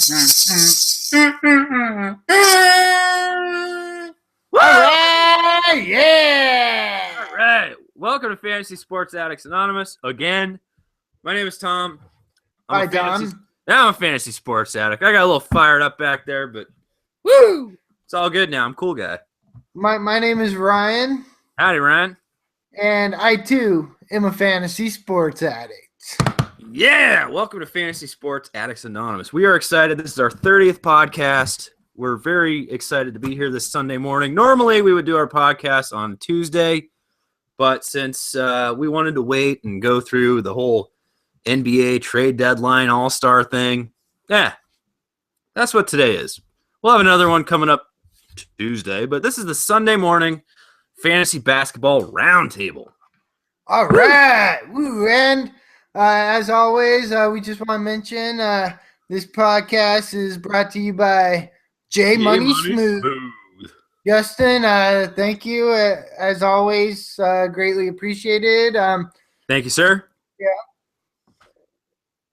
Alright, yeah! Alright, welcome to Fantasy Sports Addicts Anonymous. Again, my name is Tom. Hi, Tom. I'm a fantasy sports addict. I got a little fired up back there, but woo! It's all good now. I'm a cool guy. My name is Ryan. Howdy, Ryan. And I, too, am a fantasy sports addict. Yeah! Welcome to Fantasy Sports Addicts Anonymous. We are excited. This is our 30th podcast. We're very excited to be here this Sunday morning. Normally, we would do our podcast on Tuesday, but since we wanted to wait and go through the whole NBA trade deadline all-star thing, that's what today is. We'll have another one coming up Tuesday, but this is the Sunday morning fantasy basketball roundtable. All right. Woo. And as always, we just want to mention this podcast is brought to you by J Money Smooth. Justin, thank you. As always, greatly appreciated. Thank you, sir. Yeah.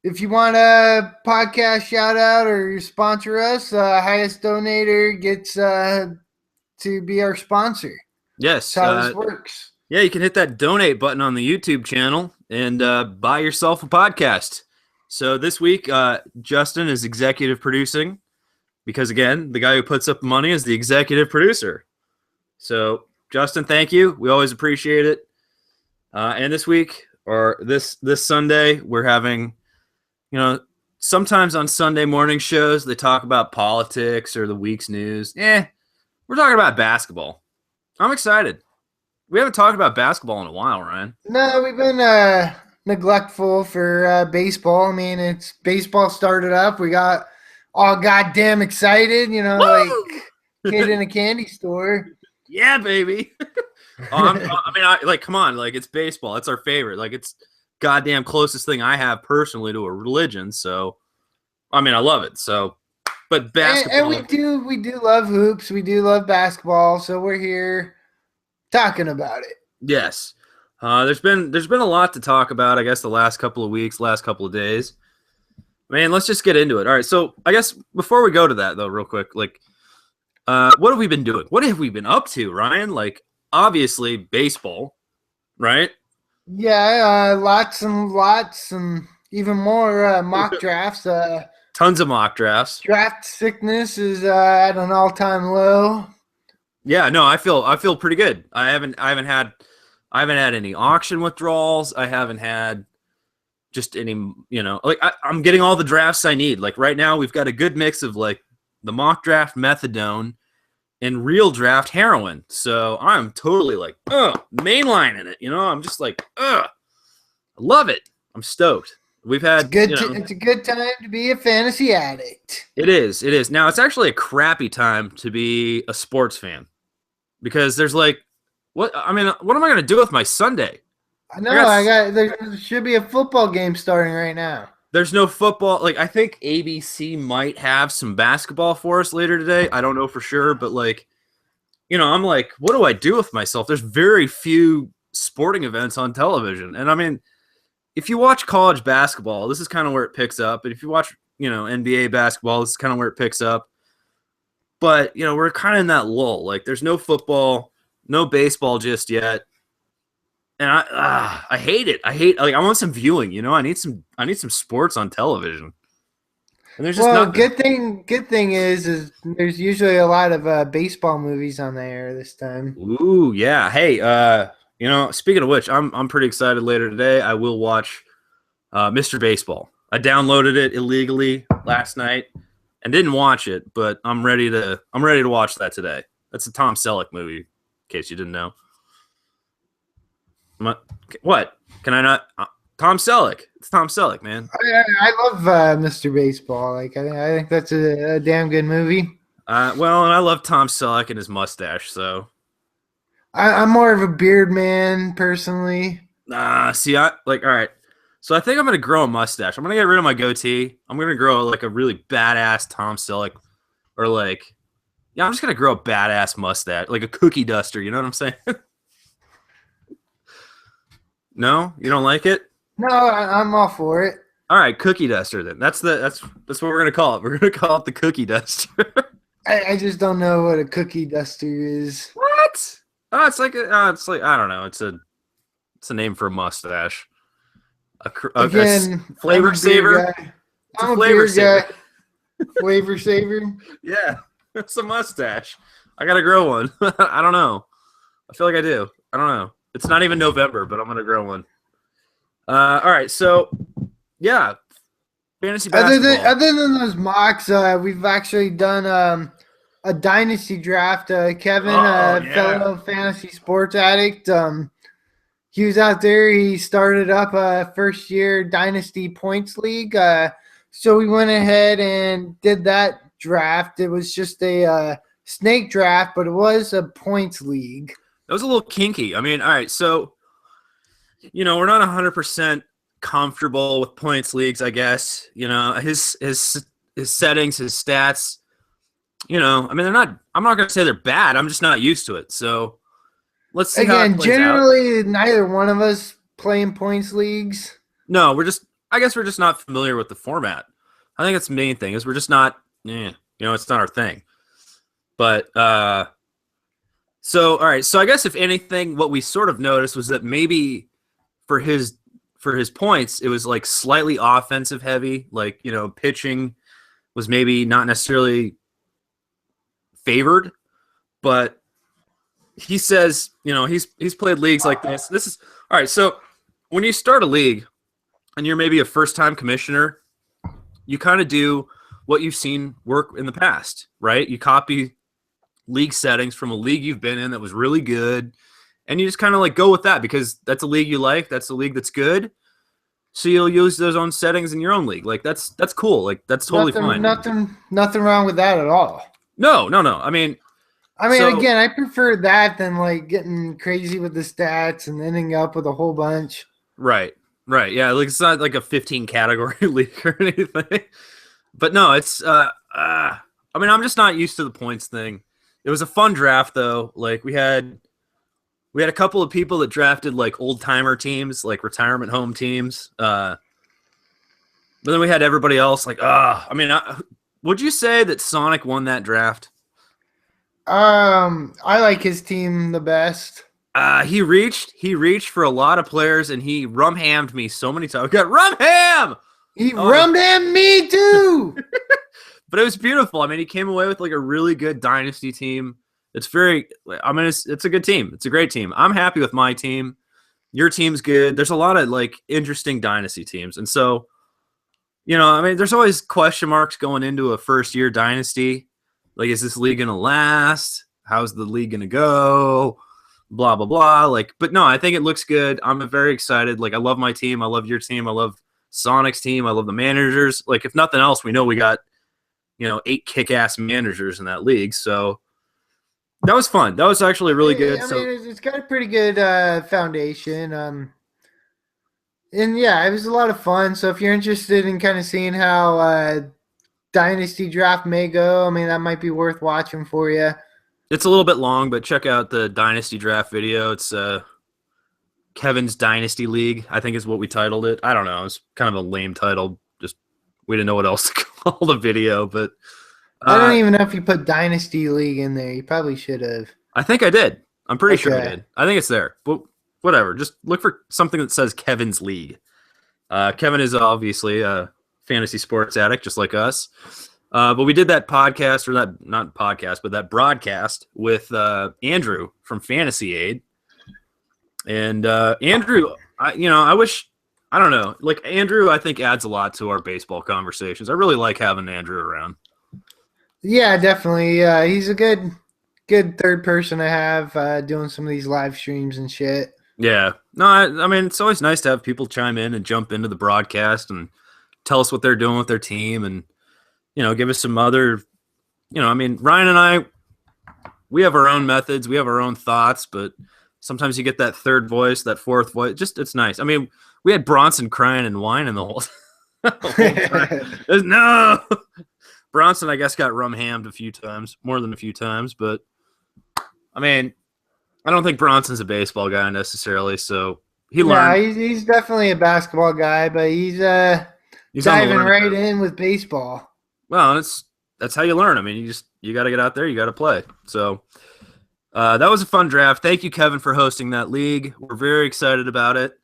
If you want a podcast shout out or sponsor us, highest donator gets to be our sponsor. Yes. That's how this works. Yeah, you can hit that donate button on the YouTube channel and buy yourself a podcast. So this week, Justin is executive producing because, again, the guy who puts up the money is the executive producer. So, Justin, thank you. We always appreciate it. And this week, or this Sunday, we're having, sometimes on Sunday morning shows, they talk about politics or the week's news. We're talking about basketball. I'm excited. We haven't talked about basketball in a while, Ryan. No, we've been neglectful for baseball. I mean, it's baseball started up. We got all goddamn excited, like kid in a candy store. Yeah, baby. Come on, like it's baseball. It's our favorite. Like it's goddamn closest thing I have personally to a religion. So, I love it. So, but basketball. And we do love hoops. We do love basketball. So we're here talking about it. Yes. There's been a lot to talk about, I guess, the last couple of weeks, last couple of days. Man, let's just get into it. All right, so I guess before we go to that, though, real quick, what have we been doing? What have we been up to, Ryan? Like, obviously, baseball, right? Yeah, lots and lots and even more mock drafts. Tons of mock drafts. Draft sickness is at an all-time low. Yeah, no, I feel pretty good. I haven't had any auction withdrawals. I haven't had just any, I'm getting all the drafts I need. Like right now, we've got a good mix of like the mock draft methadone and real draft heroin. So I'm totally like, mainlining it. I'm just like, I love it. I'm stoked. We've had it's a good time to be a fantasy addict. It is. Now it's actually a crappy time to be a sports fan because there's like, what am I going to do with my Sunday? I know. There should be a football game starting right now. There's no football. Like, I think ABC might have some basketball for us later today. I don't know for sure, but I'm like, what do I do with myself? There's very few sporting events on television. And if you watch college basketball, this is kind of where it picks up. And if you watch, NBA basketball, this is kind of where it picks up. But, we're kind of in that lull. Like, there's no football, no baseball just yet. And I hate it. I want some viewing, I need some sports on television. And there's just nothing. Good thing is there's usually a lot of baseball movies on the air this time. Ooh, yeah. Hey, speaking of which, I'm pretty excited later today. I will watch Mr. Baseball. I downloaded it illegally last night and didn't watch it, but I'm ready to watch that today. That's a Tom Selleck movie, in case you didn't know. What? Can I not? Tom Selleck. It's Tom Selleck, man. I love Mr. Baseball. Like I think that's a damn good movie. And I love Tom Selleck and his mustache. So I'm more of a beard man personally. All right. So I think I'm gonna grow a mustache. I'm gonna get rid of my goatee. I'm gonna grow like a really badass Tom Selleck, or I'm just gonna grow a badass mustache, like a cookie duster. You know what I'm saying? No, you don't like it? No, I'm all for it. All right, cookie duster then. That's what we're gonna call it. We're gonna call it the cookie duster. I just don't know what a cookie duster is. What? Oh, it's like I don't know. It's a name for a mustache. Again, flavor I'm a beer saver. guy. It's I'm a a flavor beer saver. guy. Flavor saver. Yeah, it's a mustache. I gotta grow one. I don't know. I feel like I do. I don't know. It's not even November, but I'm gonna grow one. All right, so yeah, fantasy basketball. Other than those mocks, we've actually done a dynasty draft. Kevin, fellow fantasy sports addict, he was out there. He started up a first year dynasty points league. So we went ahead and did that draft. It was just a snake draft, but it was a points league. That was a little kinky. I mean, all right, so we're not 100% comfortable with points leagues, I guess. His settings, his stats, I mean, they're not, I'm not going to say they're bad. I'm just not used to it. So let's see how it plays generally, out. neither one of us play in points leagues. No, I guess we're just not familiar with the format. I think that's the main thing is we're just not, it's not our thing. But, so, all right. So I guess if anything, what we sort of noticed was that maybe for his points, it was like slightly offensive heavy, like, pitching was maybe not necessarily favored, but he says, he's played leagues like this. This is all right. So when you start a league and you're maybe a first-time commissioner, you kind of do what you've seen work in the past, right? You copy league settings from a league you've been in that was really good, and you just kind of like go with that because that's a league you like, that's a league that's good. So you'll use those own settings in your own league. Like that's cool. Like that's totally fine. Nothing wrong with that at all. No. I mean, again, I prefer that than like getting crazy with the stats and ending up with a whole bunch. Right. Yeah, like it's not like a 15 category league or anything. But no, it's I mean, I'm just not used to the points thing. It was a fun draft though. Like we had a couple of people that drafted like old timer teams, like retirement home teams. But then we had everybody else like, I mean, would you say that Sonic won that draft? I like his team the best. He reached for a lot of players, and he rum-hammed me so many times. I got rum-ham! He rum-hammed me too! But it was beautiful. I mean, he came away with like a really good dynasty team. It's a good team. It's a great team. I'm happy with my team. Your team's good. There's a lot of like interesting dynasty teams. And so, I mean, there's always question marks going into a first year dynasty. Like, is this league going to last? How's the league going to go? Blah, blah, blah. Like, but no, I think it looks good. I'm very excited. Like, I love my team. I love your team. I love Sonic's team. I love the managers. Like, if nothing else, we know we got, 8 kick-ass managers in that league. So that was fun. That was actually really good. I mean, it's got a pretty good foundation. And yeah, it was a lot of fun. So if you're interested in kind of seeing how Dynasty Draft may go, I mean, that might be worth watching for you. It's a little bit long, but check out the Dynasty Draft video. It's Kevin's Dynasty League, I think is what we titled it. I don't know. It's kind of a lame title. Just we didn't know what else to call the video, but I don't even know if you put Dynasty League in there. You probably should have. I think I did. I'm pretty sure I did. I think it's there. But whatever. Just look for something that says Kevin's League. Kevin is obviously a fantasy sports addict, just like us. But we did that podcast, or that not podcast, but that broadcast with Andrew from Fantasy Aid. And Andrew, I wish, I don't know, like Andrew, I think adds a lot to our baseball conversations. I really like having Andrew around. Yeah, definitely. He's a good third person to have doing some of these live streams and shit. Yeah. No, I mean, it's always nice to have people chime in and jump into the broadcast and tell us what they're doing with their team and, give us some other, I mean, Ryan and I, we have our own methods. We have our own thoughts, but sometimes you get that third voice, that fourth voice. Just, it's nice. I mean, we had Bronson crying and whining the whole time. No. Bronson, I guess, got rum-hammed a few times, more than a few times. But, I mean, I don't think Bronson's a baseball guy necessarily, so he learned. Yeah, he's definitely a basketball guy, but he's He's diving right in with baseball. Well, that's how you learn. I mean, you got to get out there, you got to play. So that was a fun draft. Thank you, Kevin, for hosting that league. We're very excited about it.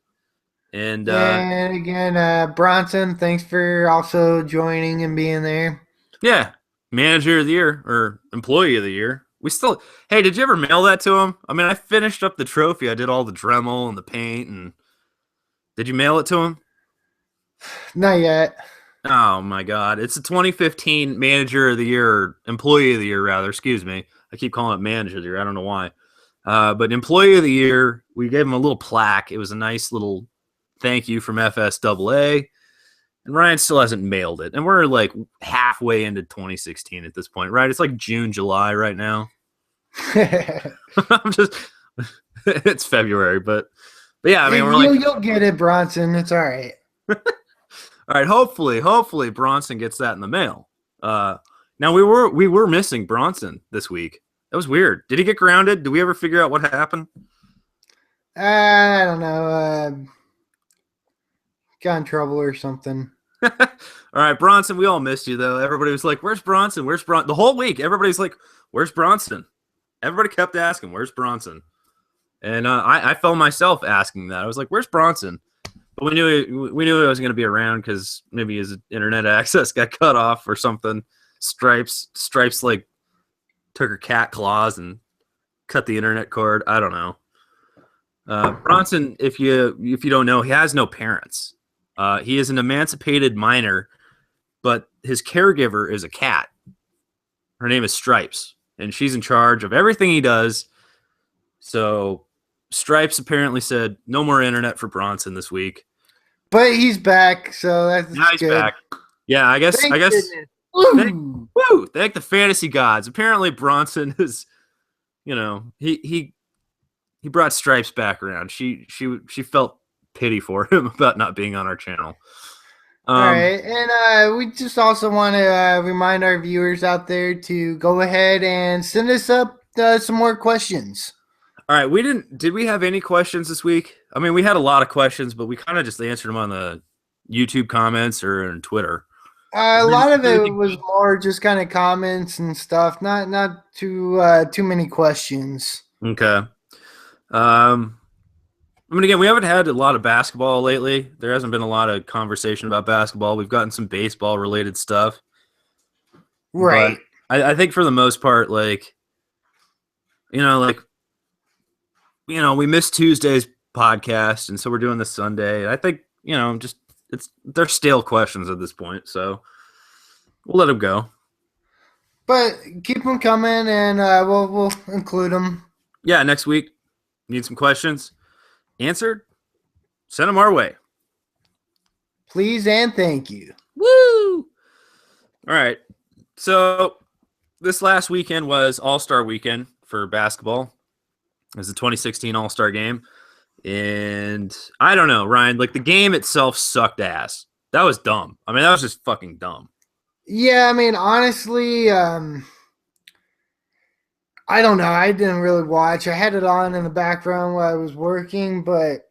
And again, Bronson, thanks for also joining and being there. Yeah, manager of the year or employee of the year. Hey, did you ever mail that to him? I mean, I finished up the trophy. I did all the Dremel and the paint, and did you mail it to him? Not yet. Oh my God! It's a 2015 manager of the year, or employee of the year, rather. Excuse me. I keep calling it manager of the year. I don't know why. But employee of the year, we gave him a little plaque. It was a nice little thank you from FSAA. And Ryan still hasn't mailed it. And we're like halfway into 2016 at this point, right? It's like June, July right now. It's February, but yeah, I mean, you'll get it, Bronson. It's all right. All right, hopefully Bronson gets that in the mail. Now we were missing Bronson this week. That was weird. Did he get grounded? Did we ever figure out what happened? I don't know. Got in trouble or something. All right, Bronson, we all missed you, though. Everybody was like, where's Bronson? Where's Bronson? The whole week, everybody's like, where's Bronson? Everybody kept asking, where's Bronson? And I felt myself asking that. I was like, where's Bronson? But we knew he wasn't going to be around because maybe his internet access got cut off or something. Stripes like took her cat claws and cut the internet cord. I don't know. Bronson, if you don't know, he has no parents. He is an emancipated minor, but his caregiver is a cat. Her name is Stripes, and she's in charge of everything he does. So Stripes apparently said no more internet for Bronson this week. But he's back, so that's he's good. Back. Yeah, I guess. Thank the fantasy gods. Apparently Bronson is, he brought Stripes back around. She felt pity for him about not being on our channel. All right, and we just also want to remind our viewers out there to go ahead and send us up some more questions. All right, did we have any questions this week? I mean, we had a lot of questions, but we kind of just answered them on the YouTube comments or on Twitter. A lot of it was more just kind of comments and stuff, not too many questions. Okay. I mean, again, we haven't had a lot of basketball lately. There hasn't been a lot of conversation about basketball. We've gotten some baseball-related stuff. Right. But I think for the most part, we missed Tuesday's podcast, and so we're doing this Sunday. I think, they're stale questions at this point, so we'll let them go. But keep them coming, and we'll include them. Yeah, next week. Need some questions answered? Send them our way. Please and thank you. Woo! All right. So this last weekend was All-Star weekend for basketball. It was the 2016 All-Star game. And I don't know, Ryan, the game itself sucked ass. That was dumb. I mean, that was just fucking dumb. Yeah, I mean, honestly, I don't know. I didn't really watch. I had it on in the background while I was working, but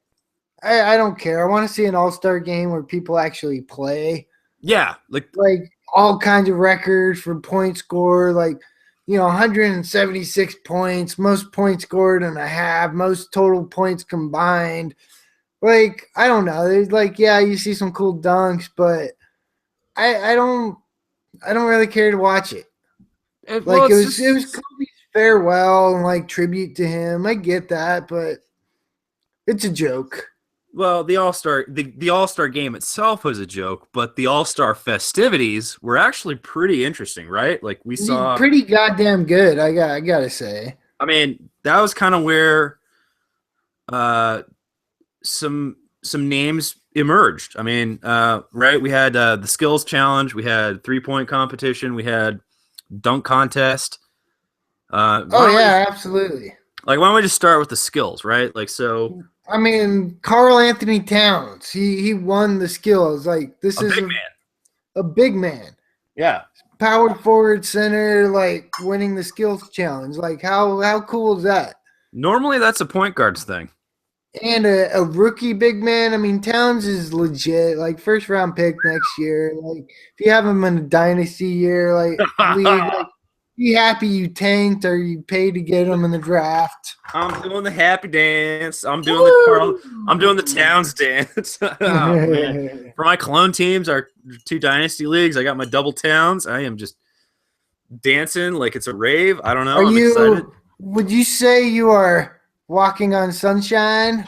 I don't care. I want to see an all-star game where people actually play. Yeah. Like all kinds of records for points scored, 176 points, most points scored in a half, most total points combined. I don't know. There's you see some cool dunks, but I don't really care to watch it. It was Kobe's farewell and tribute to him. I get that, but it's a joke. Well, the All-Star game itself was a joke, but the All-Star festivities were actually pretty interesting, right? We saw pretty goddamn good. I gotta say. I mean, that was kind of where some names emerged. I mean, right? We had the skills challenge, we had 3-point competition, we had dunk contest. Absolutely. Why don't we just start with the skills, right? So. I mean, Karl Anthony Towns, he won the skills. This is a big man. Yeah. Power forward center, winning the skills challenge. How cool is that? Normally that's a point guard's thing. and a rookie big man. I mean, Towns is legit, like first round pick next year. Like if you have him in a dynasty year, like league, like be happy you tanked or you paid to get him in the draft. I'm doing the happy dance. I'm doing the Carl. Woo! I'm doing the Towns dance. Oh man! For my clone teams, our 2 dynasty leagues, I got my double Towns. I am just dancing like it's a rave. I don't know. I'm excited. Would you say you are walking on sunshine?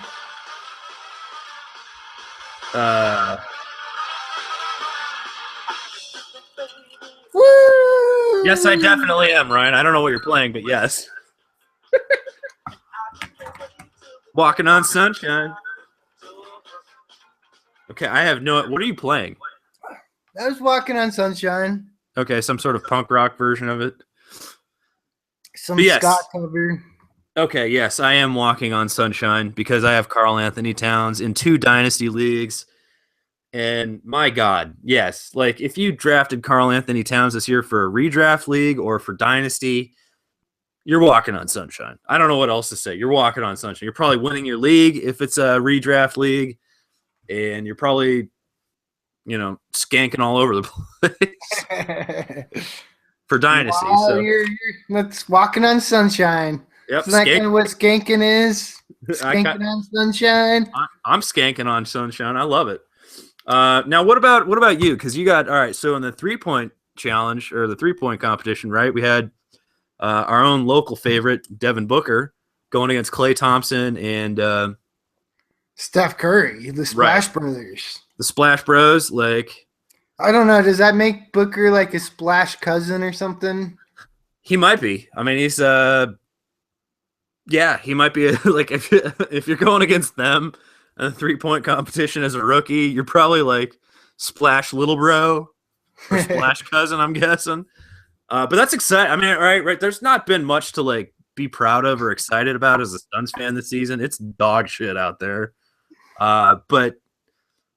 Woo! Yes, I definitely am, Ryan. I don't know what you're playing, but yes. Walking on sunshine. Okay, I have no. What are you playing? I was walking on sunshine. Okay, some sort of punk rock version of it. Some Scott cover. Okay, yes, I am walking on sunshine because I have Karl Anthony Towns in 2 dynasty leagues. And my God, yes, like if you drafted Karl Anthony Towns this year for a redraft league or for dynasty, you're walking on sunshine. I don't know what else to say. You're walking on sunshine. You're probably winning your league if it's a redraft league, and you're probably, skanking all over the place for dynasty. Wow, so that's walking on sunshine. Yep, Isn't that kind of what skanking is? Skanking on sunshine. I'm skanking on sunshine. I love it. Now, what about you? Because you got all right. So in the 3-point challenge or the 3-point competition, right? We had our own local favorite, Devin Booker, going against Klay Thompson and Steph Curry, the Splash Brothers. The Splash Bros. Like, I don't know. Does that make Booker like a Splash cousin or something? He might be. I mean, he's yeah, he might be like if you're going against them in a 3-point competition as a rookie, you're probably like Splash little bro or Splash cousin, I'm guessing. But that's exciting. I mean, right. There's not been much to like be proud of or excited about as a Suns fan this season. It's dog shit out there. But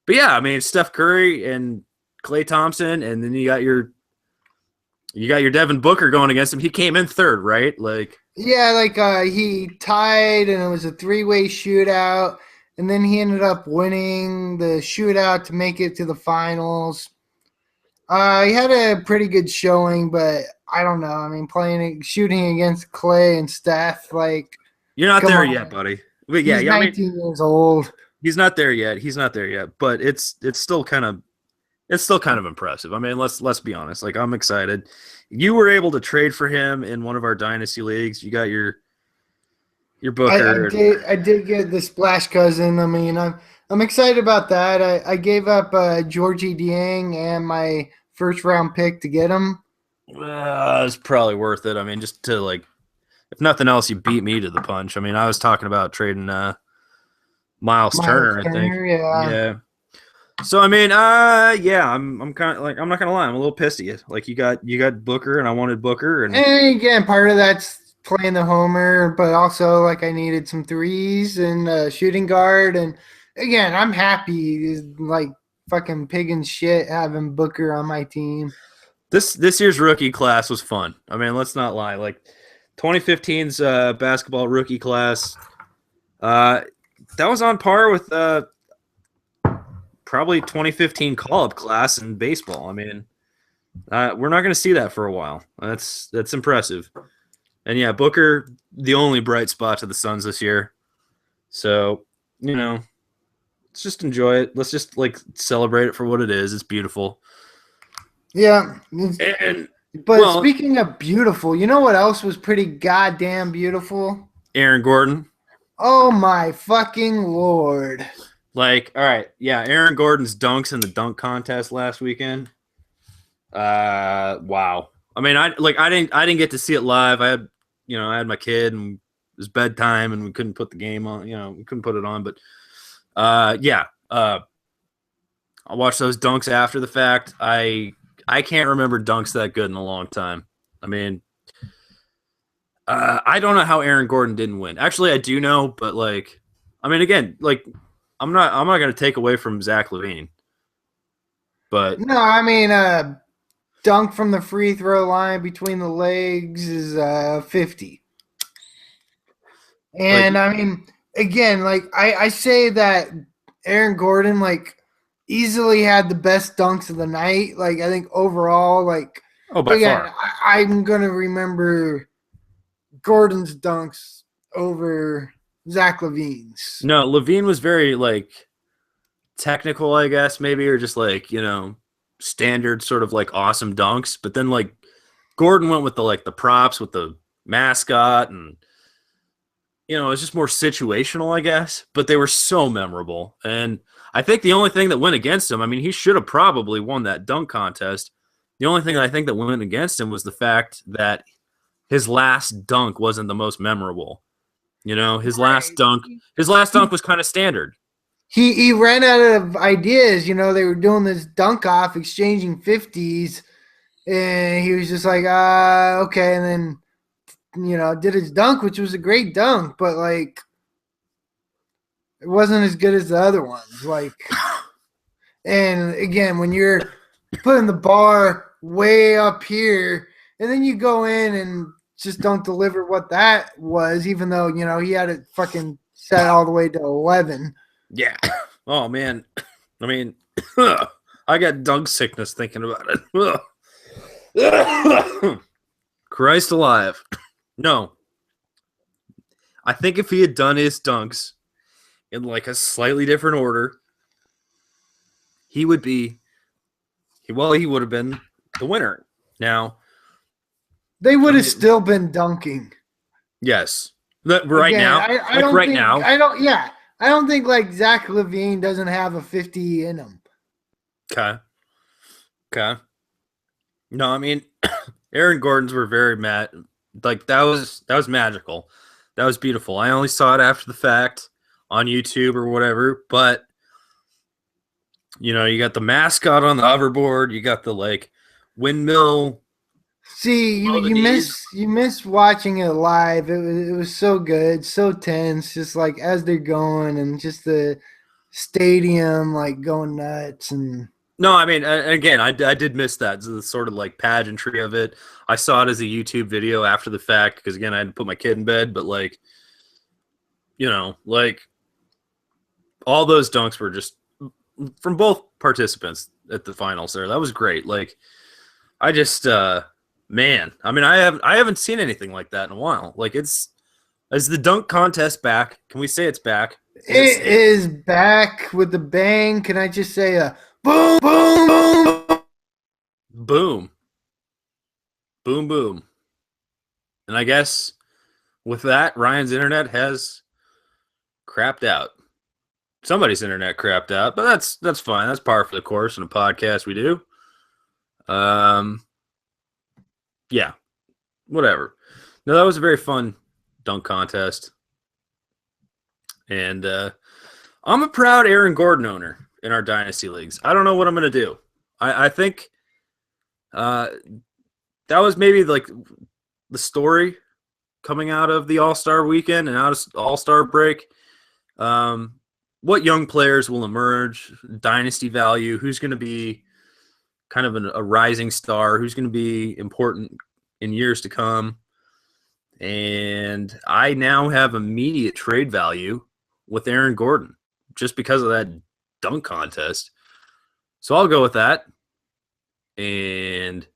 yeah, I mean, Steph Curry and Klay Thompson, and then you got your Devin Booker going against him. He came in third, right? Like, yeah, like he tied, and it was a 3-way shootout, and then he ended up winning the shootout to make it to the finals. He had a pretty good showing, but I don't know. I mean, shooting against Klay and Steph, like, you're not there yet, buddy. But yeah, he's 19 years old. He's not there yet. But it's still kind of impressive. I mean, let's be honest. Like, I'm excited. You were able to trade for him in one of our dynasty leagues. You got your Booker. I did get the Splash cousin. I mean, I'm excited about that. I gave up Georgie Dieng and my first round pick to get him. It's probably worth it. I mean, just to like, if nothing else, you beat me to the punch. I mean, I was talking about trading Miles Turner, I think. Yeah. So I mean, yeah, I'm kind of like, I'm not gonna lie, I'm a little pissed at you. Like, you got Booker, and I wanted Booker, and again, part of that's playing the homer, but also like I needed some threes and shooting guard, and again, I'm happy, like fucking pig and shit having Booker on my team. This year's rookie class was fun. I mean, let's not lie. Like 2015's basketball rookie class, that was on par with probably 2015 call-up class in baseball. I mean, we're not going to see that for a while. That's impressive. And yeah, Booker, the only bright spot to the Suns this year. So, let's just enjoy it. Let's just like celebrate it for what it is. It's beautiful. Yeah. But speaking of beautiful, you know what else was pretty goddamn beautiful? Aaron Gordon. Oh my fucking Lord. Like, all right, yeah, Aaron Gordon's dunks in the dunk contest last weekend. Wow. I mean, I didn't get to see it live. I had my kid, and it was bedtime, and we couldn't put the game on. We couldn't put it on. But yeah, I watched those dunks after the fact. I can't remember dunks that good in a long time. I mean, I don't know how Aaron Gordon didn't win. Actually, I do know, but like, I mean, again, like, I'm not going to take away from Zach LaVine. But no, I mean, dunk from the free throw line between the legs is 50. And like, I mean, again, like I say that Aaron Gordon like easily had the best dunks of the night. Like I think overall, like by far. I'm gonna remember Gordon's dunks over Zach LaVine's. No, LaVine was very like technical, I guess, maybe, or just like, standard sort of like awesome dunks. But then like Gordon went with the props with the mascot, and it's just more situational, I guess. But they were so memorable. And I think the only thing that went against him, I mean, he should have probably won that dunk contest. The only thing that I think that went against him was the fact that his last dunk wasn't the most memorable. His last dunk was kind of standard. He ran out of ideas. They were doing this dunk off, exchanging 50s, and he was just like, okay. And then, did his dunk, which was a great dunk, but like, it wasn't as good as the other ones. Like, and again, when you're putting the bar way up here, and then you go in and just don't deliver what that was, even though, he had it fucking set all the way to 11. Yeah. Oh, man. I mean, I got dunk sickness thinking about it. Christ alive. No. I think if he had done his dunks in like a slightly different order, he would have been the winner. Now, they would have still been dunking. Yes. Right now. I don't think like Zach LaVine doesn't have a 50 in him. Okay. No, I mean, Aaron Gordon's were very like that was magical. That was beautiful. I only saw it after the fact on YouTube or whatever, but you got the mascot on the hoverboard, you got the like windmill. See, you miss watching it live. It was so good, so tense, just like as they're going, and just the stadium like going nuts. And no, I mean, again, I did miss that, the sort of like pageantry of it. I saw it as a YouTube video after the fact because again, I had to put my kid in bed. But like, like all those dunks were just from both participants at the finals there. That was great. Like, I just, man, I mean, I haven't seen anything like that in a while. Like, is the dunk contest back? Can we say it's back? It is back with a bang. Can I just say a boom, boom, boom, boom, boom, boom? And I guess with that, Ryan's internet has crapped out. Somebody's internet crapped out, but that's fine. That's par for the course in a podcast we do. Yeah, whatever. No, that was a very fun dunk contest. And I'm a proud Aaron Gordon owner in our dynasty leagues. I don't know what I'm going to do. I think that was maybe like the story coming out of the All-Star weekend and out of All-Star break. What young players will emerge, dynasty value, who's going to be kind of a rising star, who's going to be important in years to come. And I now have immediate trade value with Aaron Gordon just because of that dunk contest. So I'll go with that. And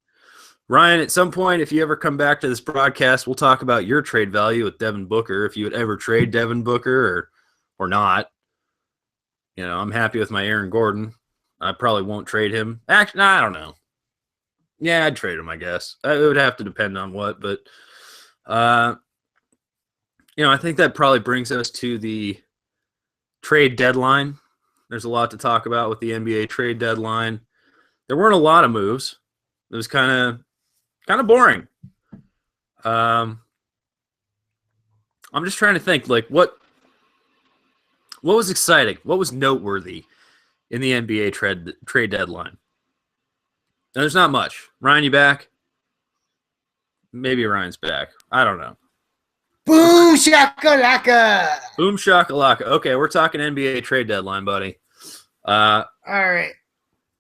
Ryan, at some point, if you ever come back to this broadcast, we'll talk about your trade value with Devin Booker, if you would ever trade Devin Booker or not. I'm happy with my Aaron Gordon. I probably won't trade him. Actually, I don't know. Yeah, I'd trade him, I guess. It would have to depend on what, but I think that probably brings us to the trade deadline. There's a lot to talk about with the NBA trade deadline. There weren't a lot of moves. It was kind of boring. I'm just trying to think, like, what was exciting? What was noteworthy in the NBA trade deadline? Now, there's not much. Ryan, you back? Maybe Ryan's back. I don't know. Boom shakalaka. Boom shakalaka. Okay, we're talking NBA trade deadline, buddy. All right.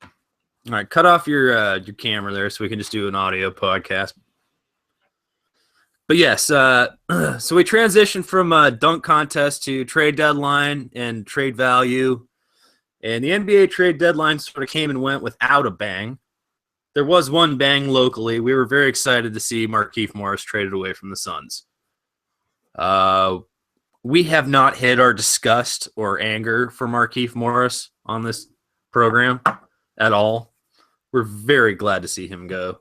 All right, cut off your camera there so we can just do an audio podcast. But yes, so we transitioned from dunk contest to trade deadline and trade value. And the NBA trade deadline sort of came and went without a bang. There was one bang locally. We were very excited to see Markieff Morris traded away from the Suns. We have not hid our disgust or anger for Markieff Morris on this program at all. We're very glad to see him go.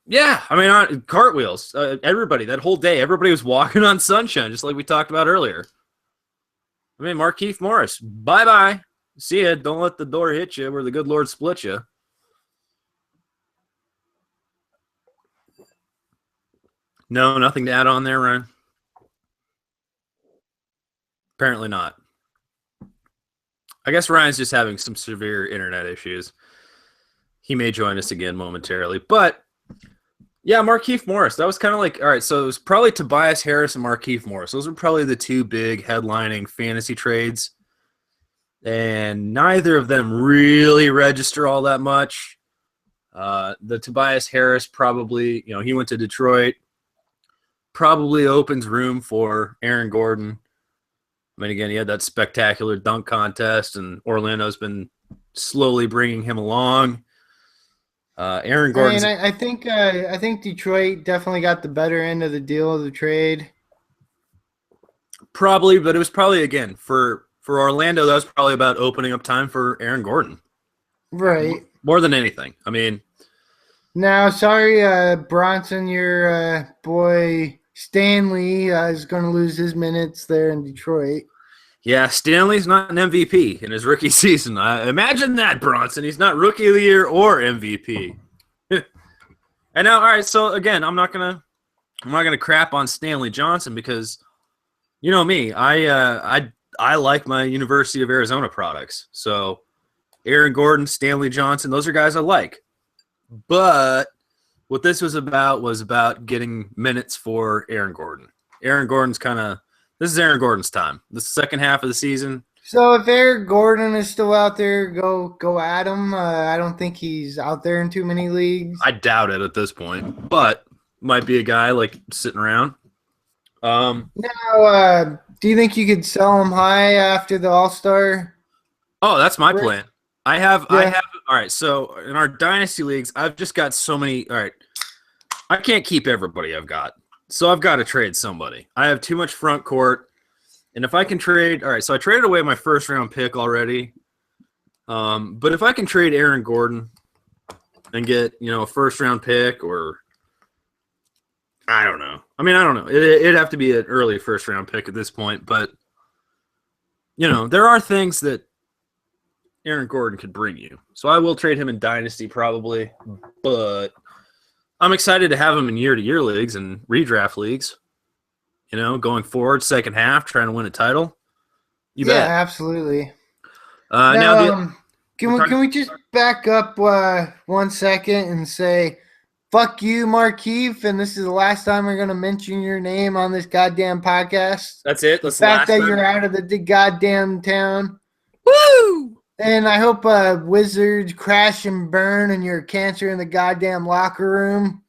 Yeah, I mean, cartwheels. Everybody, that whole day, everybody was walking on sunshine, just like we talked about earlier. I mean, Markieff Morris, bye-bye. See ya. Don't let the door hit you where the good Lord split you. No, nothing to add on there, Ryan? Apparently not. I guess Ryan's just having some severe internet issues. He may join us again momentarily. But, yeah, Markieff Morris. That was kind of like, all right, so it was probably Tobias Harris and Markieff Morris. Those were probably the two big headlining fantasy trades. And neither of them really register all that much. The Tobias Harris probably, he went to Detroit, probably opens room for Aaron Gordon. I mean, again, he had that spectacular dunk contest, and Orlando's been slowly bringing him along. Aaron Gordon. I think Detroit definitely got the better end of the deal of the trade. Probably, but it was probably, again, for Orlando, that was probably about opening up time for Aaron Gordon. Right. More than anything. I mean. Now, sorry, Bronson, your boy Stanley is going to lose his minutes there in Detroit. Yeah, Stanley's not an MVP in his rookie season. Imagine that, Bronson. He's not Rookie of the Year or MVP. And now, all right, so again, I'm not gonna crap on Stanley Johnson because, you know me, I like my University of Arizona products. So, Aaron Gordon, Stanley Johnson, those are guys I like. But what this was about getting minutes for Aaron Gordon. Aaron Gordon's this is Aaron Gordon's time. The second half of the season. So if Aaron Gordon is still out there, go at him. I don't think he's out there in too many leagues. I doubt it at this point, but might be a guy like sitting around. Now, do you think you could sell him high after the All-Star? Oh, that's my plan. I have. All right. So in our dynasty leagues, I've just got so many. All right, I can't keep everybody I've got, so I've got to trade somebody. I have too much front court, and if I can trade, all right. So I traded away my first round pick already, but if I can trade Aaron Gordon and get a first round pick, or I don't know. I mean, I don't know. It'd have to be an early first round pick at this point, but there are things that Aaron Gordon could bring you. So I will trade him in Dynasty probably, but I'm excited to have him in year-to-year leagues and redraft leagues, going forward, second half, trying to win a title. You bet. Yeah, absolutely. Can we just back up 1 second and say, fuck you, Markieff, and this is the last time we're going to mention your name on this goddamn podcast. That's it? The fact that you're out of the goddamn town. Woo! And I hope Wizards crash and burn and you're cancer in the goddamn locker room.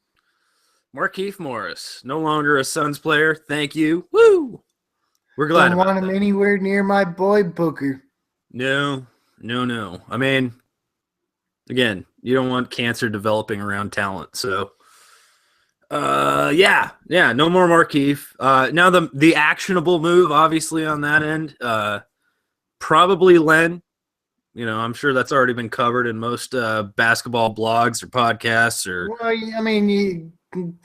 Markieff Morris, no longer a Suns player. Thank you. Woo! We're glad Don't want him anywhere near my boy Booker. No. I mean, again, you don't want cancer developing around talent. So, yeah, no more Markieff. Now the actionable move, obviously, on that end, probably Len. I'm sure that's already been covered in most basketball blogs or podcasts. Well, I mean, you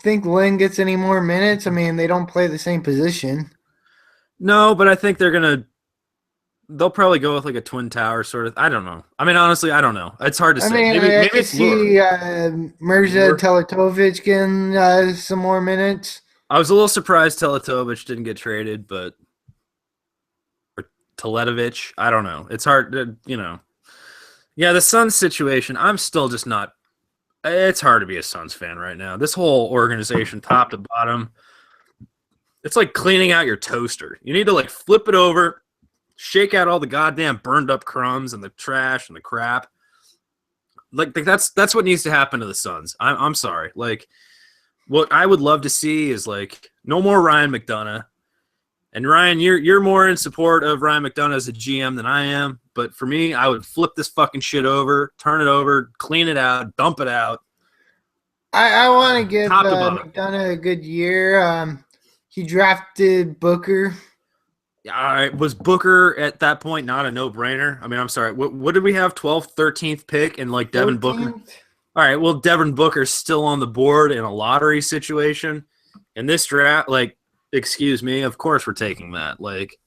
think Len gets any more minutes? I mean, they don't play the same position. No, but I think they'll probably go with like a twin tower sort of. I don't know. I mean, honestly, I don't know. It's hard to say. Maybe I it's see Mirza Teletovic getting some more minutes. I was a little surprised Teletovic didn't get traded, but Teletovic, I don't know. It's hard to, Yeah, the Suns situation, I'm still just not. It's hard to be a Suns fan right now. This whole organization, top to bottom, it's like cleaning out your toaster. You need to like flip it over, shake out all the goddamn burned up crumbs and the trash and the crap. Like that's what needs to happen to the Suns. I'm sorry. Like what I would love to see is like no more Ryan McDonough. And Ryan, you're more in support of Ryan McDonough as a GM than I am. But for me, I would flip this fucking shit over, turn it over, clean it out, dump it out. I want to give Top to bottom. McDonough a good year. He drafted Booker. All right, was Booker at that point not a no-brainer? I mean, I'm sorry. What did we have? 12th, 13th pick and like Devin 14th? Booker? All right, well, Devin Booker's still on the board in a lottery situation. In this draft, like, excuse me, of course we're taking that. Like,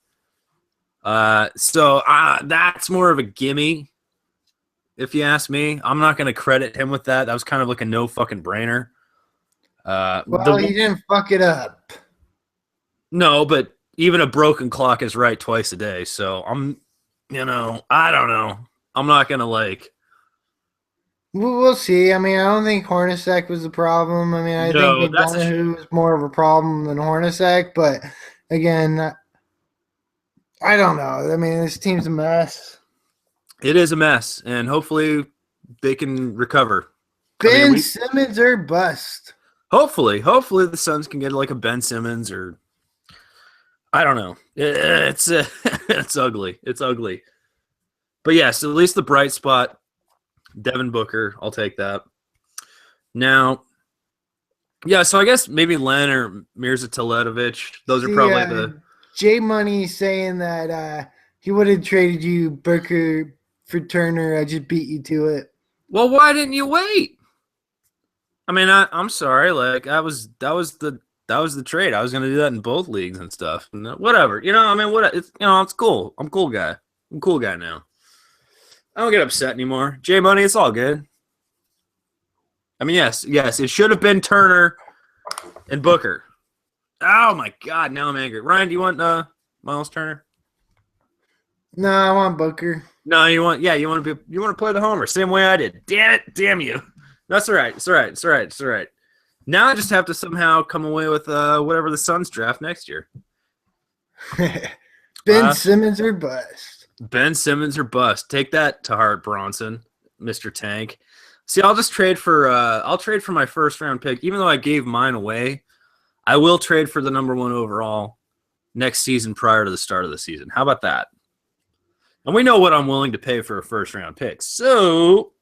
so that's more of a gimme, if you ask me. I'm not going to credit him with that. That was kind of like a no fucking brainer. Well, he didn't fuck it up. No, but even a broken clock is right twice a day. So I don't know. I'm not going to like. We'll see. I mean, I don't think Hornacek was the problem. I mean, I think McDonough was more of a problem than Hornacek. But again, I don't know. I mean, this team's a mess. It is a mess, and hopefully they can recover. Ben Simmons or bust. Hopefully the Suns can get like a Ben Simmons or I don't know. It's it's ugly. It's ugly. But yes, at least the bright spot, Devin Booker. I'll take that. Now, yeah. So I guess maybe Len or Mirza Teletovic. Those are probably the J Money saying that he would have traded you Booker for Turner. I just beat you to it. Well, why didn't you wait? I mean, I'm sorry. Like that was the trade. I was going to do that in both leagues and stuff. Whatever. I mean, it's cool. I'm a cool guy. I'm a cool guy now. I don't get upset anymore. J Money, it's all good. I mean, yes, it should have been Turner and Booker. Oh my God, now I'm angry. Ryan, do you want Miles Turner? No, I want Booker. No, you want to play the homer, same way I did. Damn it, damn you. That's all right. It's all right. Now I just have to somehow come away with whatever the Suns draft next year. Ben Simmons or bust. Ben Simmons or bust. Take that to heart, Bronson, Mr. Tank. See, I'll trade for my first round pick, even though I gave mine away. I will trade for the number 1 overall next season prior to the start of the season. How about that? And we know what I'm willing to pay for a first round pick. So,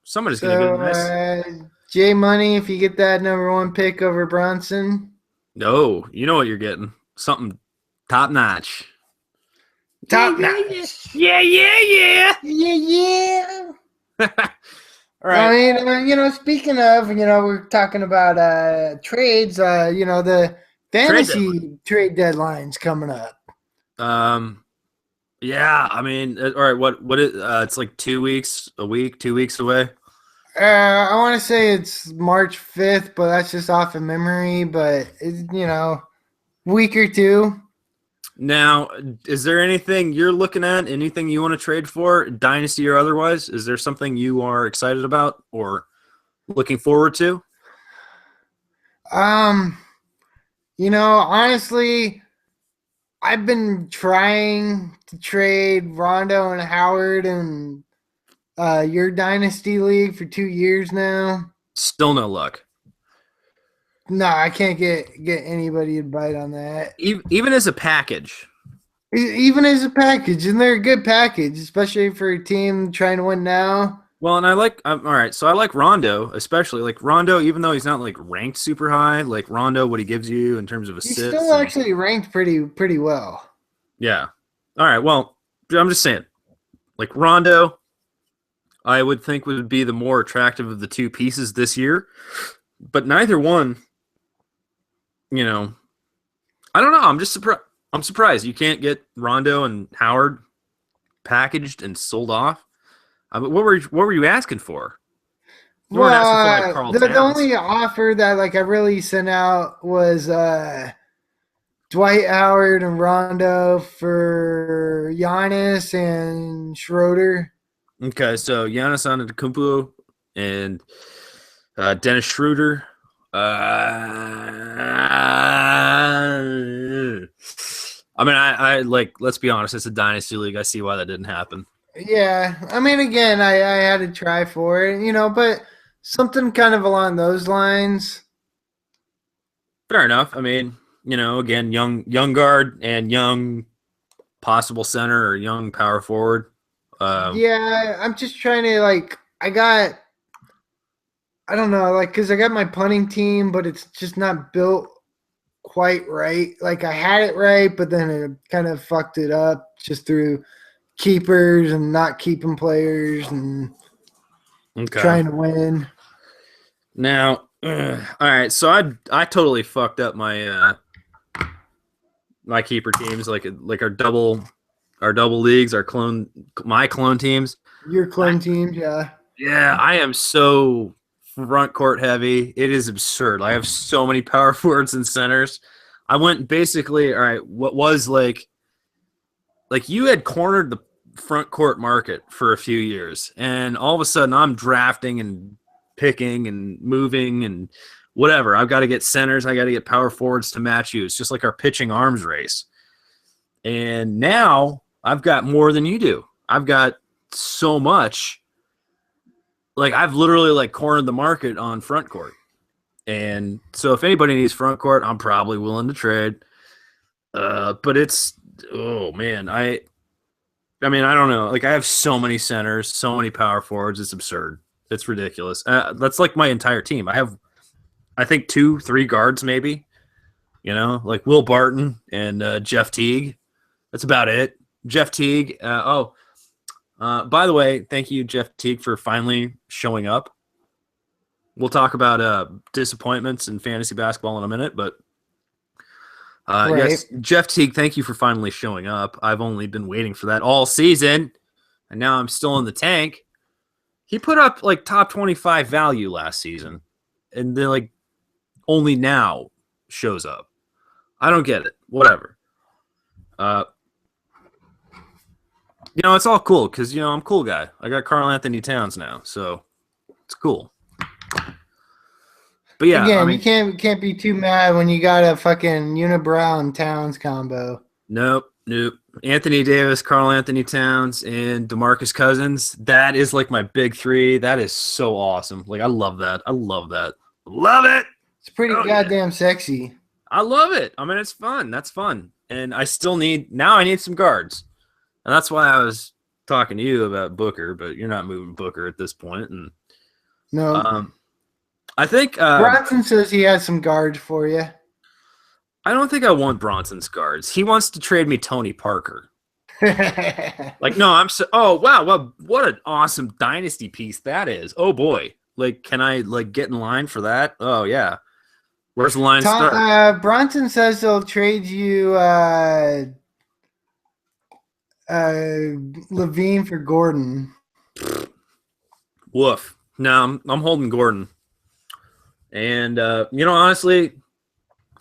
somebody's going to get this. J Money, if you get that number 1 pick over Bronson. No, you know what you're getting. Something top notch. Top notch. Yeah. All right. I mean, speaking of, we're talking about trades. The fantasy trade deadline's coming up. Yeah. I mean, all right. What is? It's like 2 weeks away. I want to say it's March 5th, but that's just off of memory. But week or two. Now, is there anything you're looking at? Anything you want to trade for, dynasty or otherwise? Is there something you are excited about or looking forward to? Honestly, I've been trying to trade Rondo and Howard in your dynasty league for 2 years now. Still no luck. No, I can't get anybody to bite on that. Even as a package. Even as a package, and they're a good package, especially for a team trying to win now. Well, and all right, so I like Rondo, especially. Like Rondo, even though he's not like ranked super high, like Rondo, what he gives you in terms of assists. He's still actually ranked pretty well. Yeah. All right, well, I'm just saying. Like Rondo, I would think would be the more attractive of the two pieces this year, but neither one. I don't know. I'm just surprised. I'm surprised you can't get Rondo and Howard packaged and sold off. I mean, what were you asking for? You weren't asking for like Carl Towns. The only offer that I really sent out was Dwight Howard and Rondo for Giannis and Schroeder. Okay, so Giannis Antetokounmpo and Dennis Schroeder. I mean, I like. Let's be honest. It's a dynasty league. I see why that didn't happen. Yeah, I mean, again, I had to try for it, but something kind of along those lines. Fair enough. I mean, again, young guard and young possible center or young power forward. Yeah, I'm just trying to I don't know, because I got my punting team, but it's just not built quite right. Like I had it right, but then it kind of fucked it up just through keepers and not keeping players and trying to win. Now, all right, so I totally fucked up my my keeper teams, like our double leagues, my clone teams. Your clone teams, yeah. Yeah, I am so front court heavy. It is absurd. I have so many power forwards and centers. I went basically, all right, what was like you had cornered the front court market for a few years, and all of a sudden I'm drafting and picking and moving and whatever. I've got to get centers, I got to get power forwards to match you. It's just like our pitching arms race. And now I've got more than you do. I've got so much. Like I've literally cornered the market on front court. And so if anybody needs front court, I'm probably willing to trade. But it's, oh man, I mean, I don't know. Like I have so many centers, so many power forwards. It's absurd. It's ridiculous. That's like my entire team. I have, I think 2-3 guards maybe, like Will Barton and Jeff Teague. That's about it. Jeff Teague. By the way, thank you, Jeff Teague, for finally showing up. We'll talk about disappointments in fantasy basketball in a minute, but right. Yes, Jeff Teague, thank you for finally showing up. I've only been waiting for that all season, and now I'm still in the tank. He put up top 25 value last season, and then only now shows up. I don't get it. Whatever. It's all cool because I'm a cool guy. I got Karl Anthony Towns now, so it's cool. But yeah, again, you can't be too mad when you got a fucking Unibrow and Towns combo. Nope. Anthony Davis, Karl Anthony Towns, and DeMarcus Cousins. That is my big three. That is so awesome. I love that. Love it. It's pretty goddamn sexy. I love it. I mean, it's fun. That's fun. And I need some guards. And that's why I was talking to you about Booker, but you're not moving Booker at this point. And no. I think Bronson says he has some guards for you. I don't think I want Bronson's guards. He wants to trade me Tony Parker. No, I'm so. Oh wow, well, what an awesome dynasty piece that is. Oh boy, can I get in line for that? Oh yeah, where's the line start? Bronson says they'll trade you Levine for Gordon. Woof. No, I'm holding Gordon. And honestly,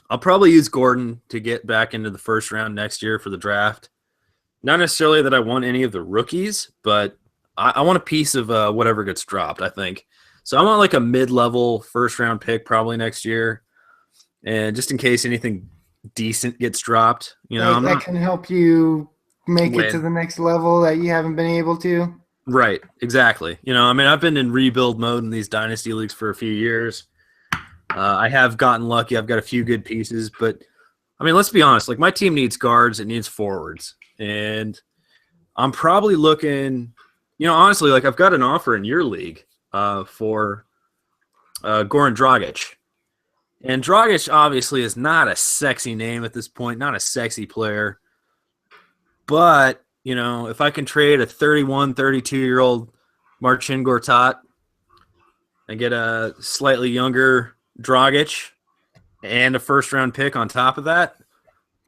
I'll probably use Gordon to get back into the first round next year for the draft. Not necessarily that I want any of the rookies, but I want a piece of whatever gets dropped, I think. So I want a mid-level first-round pick probably next year. And just in case anything decent gets dropped, that can help you make it to the next level that you haven't been able to. Right, exactly. I've been in rebuild mode in these dynasty leagues for a few years. I have gotten lucky. I've got a few good pieces, but let's be honest. My team needs guards. It needs forwards, and I'm probably looking. Honestly, I've got an offer in your league for Goran Dragic, and Dragic obviously is not a sexy name at this point, not a sexy player, but if I can trade a 31, 32-year-old Marcin Gortat and get a slightly younger Dragic and a first-round pick on top of that,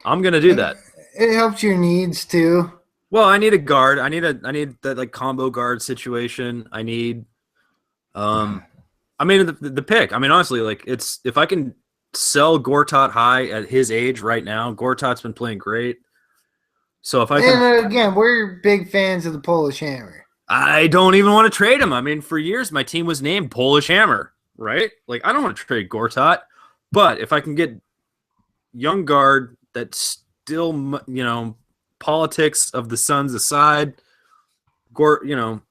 I'm going to do that. It helps your needs too. Well, I need a guard. I need that combo guard situation. I need the pick. Honestly, it's if I can sell Gortat high at his age right now, Gortat's been playing great. So if I can, and again, we're big fans of the Polish Hammer. I don't even want to trade him. For years my team was named Polish Hammer, right? I don't want to trade Gortat, but if I can get young guard that's still, politics of the Suns aside, Dragic,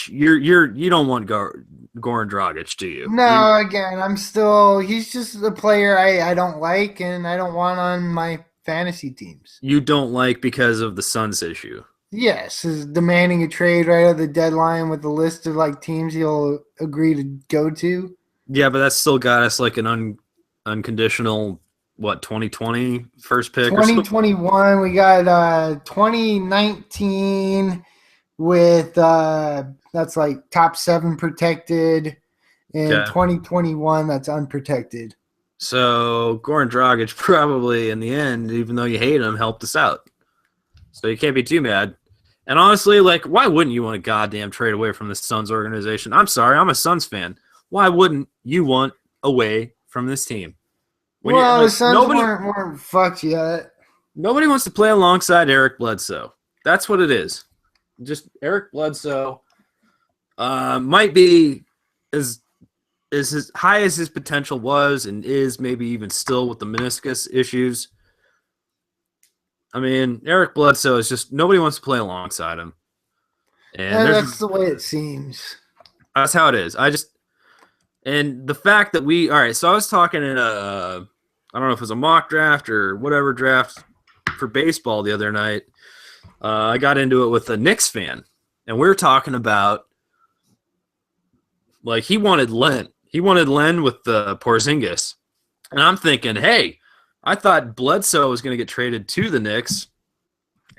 you don't want guard. Goran Dragic, do you? No, again, he's just a player I don't like and I don't want on my fantasy teams. You don't like because of the Suns issue. Yes, is demanding a trade right at the deadline with a list of like teams he'll agree to go to. Yeah, but that's still got us like an unconditional 2020 first pick or something? 2021, we got 2019 with that's like top 7 protected, and Okay. 2021 that's unprotected. So Goran Dragic probably in the end, even though you hate him, helped us out. So you can't be too mad. And honestly, like, why wouldn't you want to goddamn trade away from the Suns organization? I'm sorry, I'm a Suns fan. Why wouldn't you want away from this team? The Suns weren't fucked yet. Nobody wants to play alongside Eric Bledsoe. That's what it is. Just Eric Bledsoe might be as high as his potential was and is maybe even still with the meniscus issues. I mean, Eric Bledsoe is just nobody wants to play alongside him. And that's the way it seems. That's how it is. And the fact that so I was talking in I don't know if it was a mock draft or whatever draft for baseball the other night. I got into it with a Knicks fan, and we were talking about like he wanted Len. He wanted Len with the Porzingis. And I'm thinking, hey, I thought Bledsoe was going to get traded to the Knicks,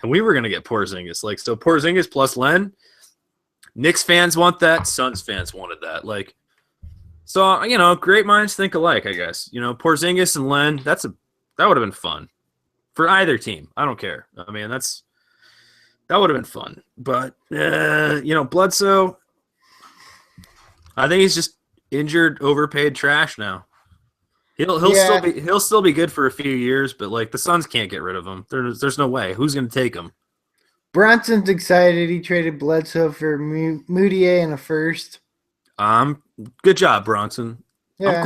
and we were going to get Porzingis. Like, so Porzingis plus Len. Knicks fans want that. Suns fans wanted that. Like, so, great minds think alike, I guess. Porzingis and Len, that would have been fun for either team. I don't care. I mean, that would have been fun. But, Bledsoe, I think he's just injured, overpaid trash now. He'll still be good for a few years, but like the Suns can't get rid of him. There's no way. Who's going to take him? Bronson's excited. He traded Bledsoe for Moutier and a first. Good job, Bronson. Yeah. I'm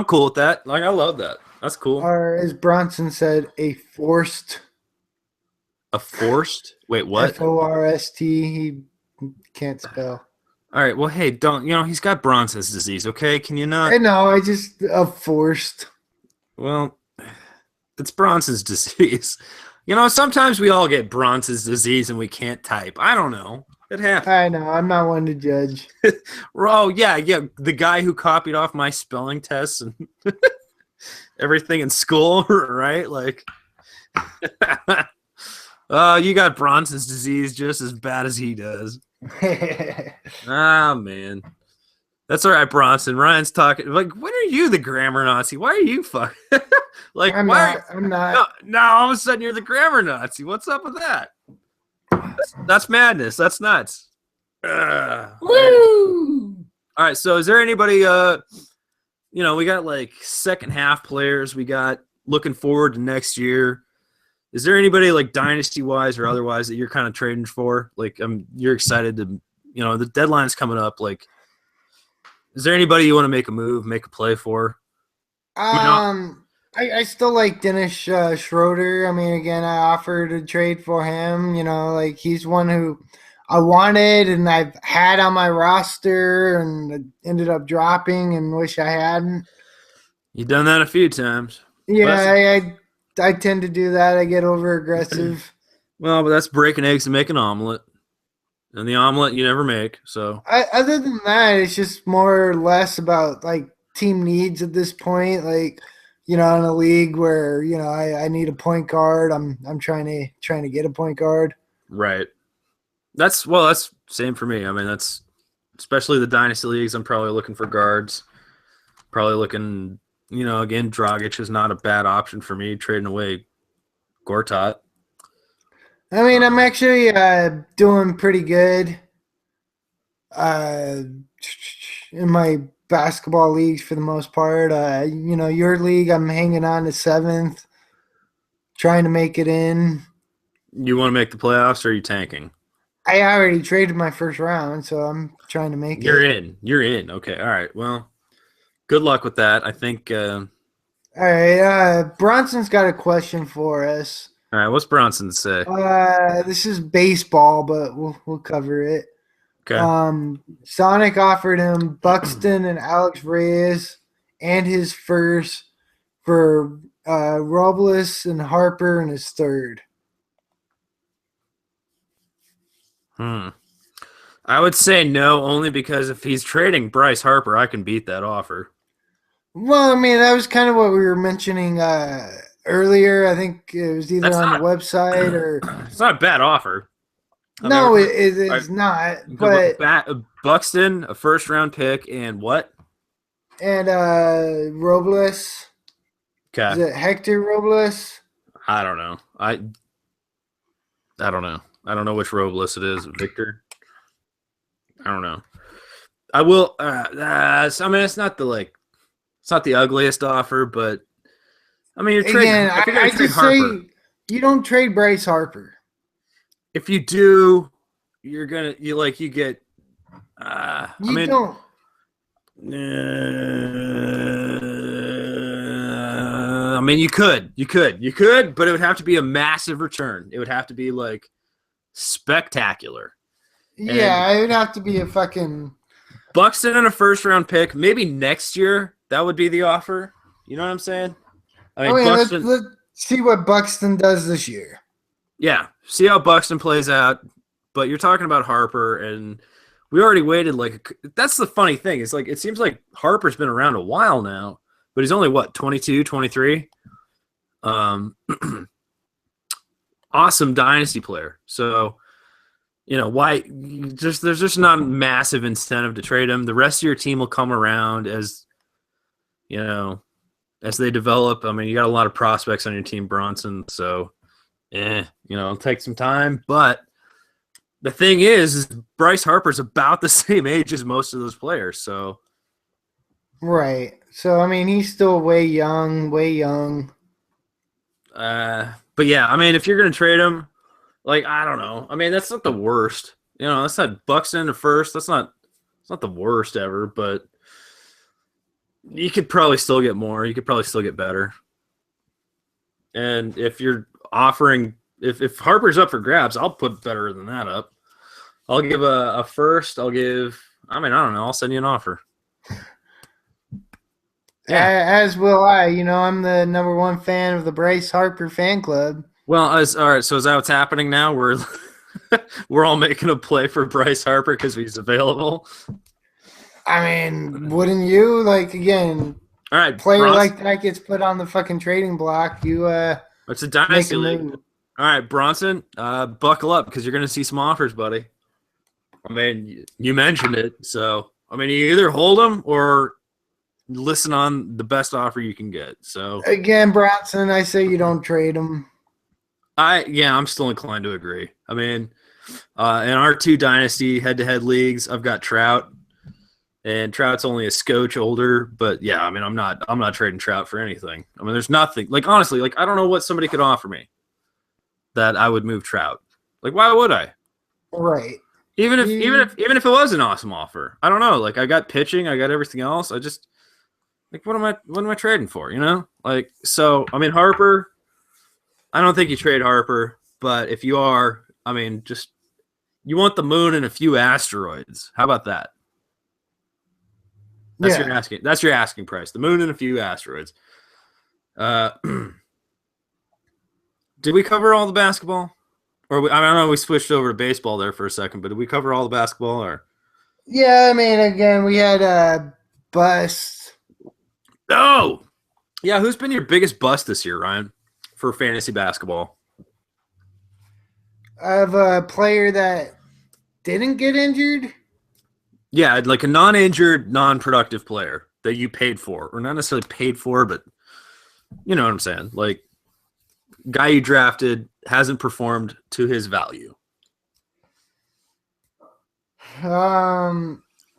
cool with that. Like, I love that. That's cool. Or as Bronson said, a forced. A forced? Wait, what? Forst. He can't spell. All right. Well, hey, he's got Bronson's disease, okay? Can you not? I know. I just forced. Well, it's Bronson's disease. Sometimes we all get Bronson's disease and we can't type. I don't know. It happens. I know. I'm not one to judge. Oh, yeah. The guy who copied off my spelling tests and everything in school, right? Like, you got Bronson's disease just as bad as he does. Man. That's all right, Bronson. Ryan's talking. Like, when are you the grammar Nazi? Why are you fucking like? I'm not. No, all of a sudden you're the grammar Nazi. What's up with that? That's madness. That's nuts. Woo! All right. So, is there anybody? We got like second half players. We got looking forward to next year. Is there anybody like dynasty wise or otherwise that you're kind of trading for? Like, you're excited to, the deadline's coming up. Like, is there anybody you want to make a move, make a play for? I still like Dennis Schroeder. I mean, again, I offered a trade for him. Like he's one who I wanted and I've had on my roster and ended up dropping and wish I hadn't. You've done that a few times. Yeah, I tend to do that. I get over aggressive. Well, but that's breaking eggs and making an omelet. And the omelet you never make. So other than that, it's just more or less about like team needs at this point. Like, in a league where, I need a point guard. I'm trying to get a point guard. Right. That's same for me. I mean, that's especially the dynasty leagues. I'm probably looking for guards. Probably looking, again, Dragic is not a bad option for me, trading away Gortat. I mean, I'm actually doing pretty good in my basketball leagues for the most part. Your league, I'm hanging on to 7th, trying to make it in. You want to make the playoffs, or are you tanking? I already traded my first round, so I'm trying to make it. You're in. Okay, all right. Well, good luck with that. I think. All right, Bronson's got a question for us. All right, what's Bronson say? This is baseball, but we'll cover it. Okay. Sonic offered him Buxton and Alex Reyes and his first for Robles and Harper in his third. I would say no, only because if he's trading Bryce Harper, I can beat that offer. Well, I mean, that was kind of what we were mentioning earlier. I think it was either on the website or. It's not a bad offer. No, it is not. But Buxton, a first-round pick, and what? And Robles. Okay. Is it Hector Robles? I don't know. I don't know. I don't know which Robles it is. Victor? I don't know. I will. I mean, it's not the ugliest offer, but I mean, you're trading. Again, I just say you don't trade Bryce Harper. If you do, you get. I mean, don't. I mean, you could, but it would have to be a massive return. It would have to be like spectacular. Yeah, it would have to be a fucking Buxton and a first-round pick. Maybe next year that would be the offer. You know what I'm saying? I mean, Buxton, let's see what Buxton does this year. Yeah, see how Buxton plays out. But you're talking about Harper, and we already waited. That's the funny thing. It's like it seems like Harper's been around a while now, but he's only 22, 23. Awesome dynasty player. So, why? There's just not a massive incentive to trade him. The rest of your team will come around as they develop. I mean, you got a lot of prospects on your team, Bronson. So, it'll take some time. But the thing is Bryce Harper's about the same age as most of those players. So, right. So, I mean, he's still way young. But yeah, I mean, if you're gonna trade him, I don't know. I mean, that's not the worst. That's not Buxton to first. It's not the worst ever, but you could probably still get more. You could probably still get better. And if you're offering, if Harper's up for grabs, I'll put better than that up. I'll give a first. I don't know. I'll send you an offer. Yeah. As will I. I'm the number one fan of the Bryce Harper fan club. Well, all right. So is that what's happening now? We're all making a play for Bryce Harper because he's available. I mean, wouldn't you? Again, all right, player Bronson, like that gets put on the fucking trading block. It's a dynasty league. All right, Bronson, buckle up because you're going to see some offers, buddy. I mean, you mentioned it, so I mean, you either hold them or listen on the best offer you can get. So again, Bronson, I say you don't trade him. I'm still inclined to agree. I mean, in our two dynasty head-to-head leagues, I've got Trout. And Trout's only a scotch older, but yeah, I mean, I'm not trading Trout for anything. I mean, there's nothing. Honestly, I don't know what somebody could offer me that I would move Trout. Why would I? Right. Even if it was an awesome offer, I don't know. I got pitching, I got everything else. I just what am I trading for? So I mean, Harper. I don't think you trade Harper, but if you are, I mean, just you want the moon and a few asteroids. How about that? That's your asking price. The moon and a few asteroids. Did we cover all the basketball? Or I don't know. We switched over to baseball there for a second, but did we cover all the basketball? Or yeah, I mean, again, we had a bust. Oh, yeah. Who's been your biggest bust this year, Ryan, for fantasy basketball? I have a player that didn't get injured. Yeah, a non-injured, non-productive player that you paid for, or not necessarily paid for, but you know what I'm saying. Guy you drafted hasn't performed to his value. I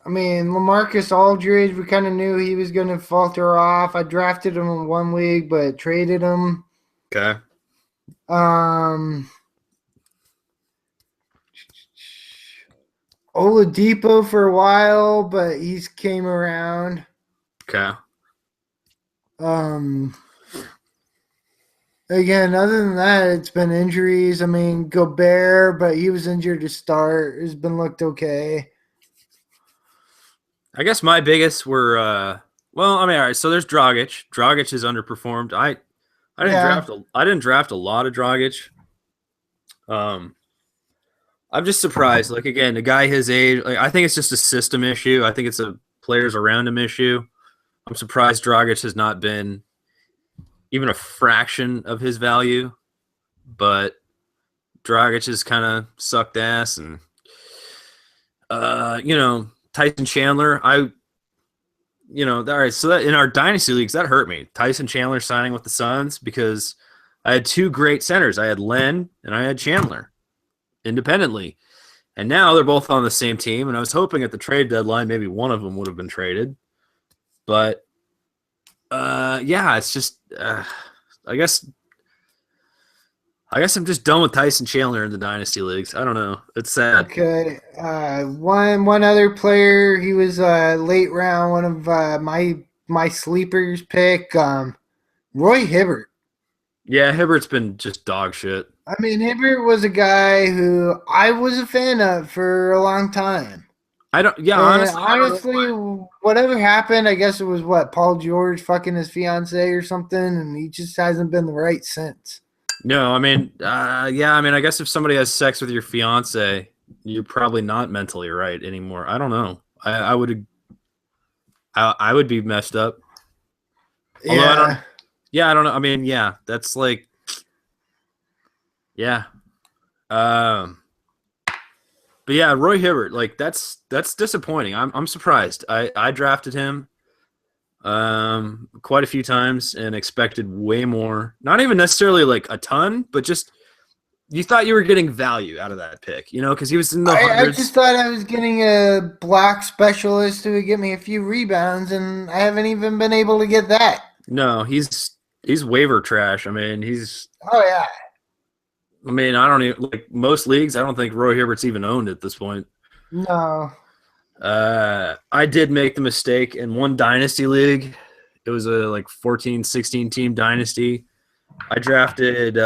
mean, LaMarcus Aldridge, we kind of knew he was going to falter off. I drafted him in one league, but traded him. Okay. Oladipo for a while, but he's came around. Okay. Again, other than that, it's been injuries. I mean, Gobert, but he was injured to start. Has been looked okay. I guess my biggest were well, I mean, all right. So there's Dragic. Dragic has underperformed. I didn't draft a lot of Dragic. Um, I'm just surprised. Like again, a guy his age, like, I think it's just a system issue. I think it's a players around him issue. I'm surprised Dragic has not been even a fraction of his value, but Dragic has kind of sucked ass, and Tyson Chandler. All right. So that in our dynasty leagues, that hurt me. Tyson Chandler signing with the Suns because I had two great centers. I had Len and I had Chandler independently. And now they're both on the same team. And I was hoping at the trade deadline, maybe one of them would have been traded. But it's just, I guess I'm just done with Tyson Chandler in the dynasty leagues. I don't know. It's sad. Okay. One other player. He was late round. One of my sleepers pick. Roy Hibbert. Yeah, Hibbert's been just dog shit. I mean, Hibbert was a guy who I was a fan of for a long time. Honestly, whatever happened, I guess it was Paul George fucking his fiance or something, and he just hasn't been the right since. No, I mean, I guess if somebody has sex with your fiance, you're probably not mentally right anymore. I don't know. I would be messed up. Although I don't know. I mean, yeah, that's like, yeah. But yeah, Roy Hibbert, like that's disappointing. I'm surprised. I drafted him quite a few times and expected way more. Not even necessarily like a ton, but just you thought you were getting value out of that pick, because he was in the hundreds. I just thought I was getting a block specialist who would get me a few rebounds, and I haven't even been able to get that. No, he's waiver trash. I mean, oh yeah. I mean, I don't even like most leagues. I don't think Roy Hibbert's even owned at this point. No. I did make the mistake in one dynasty league. It was a 14, 16 team dynasty. I drafted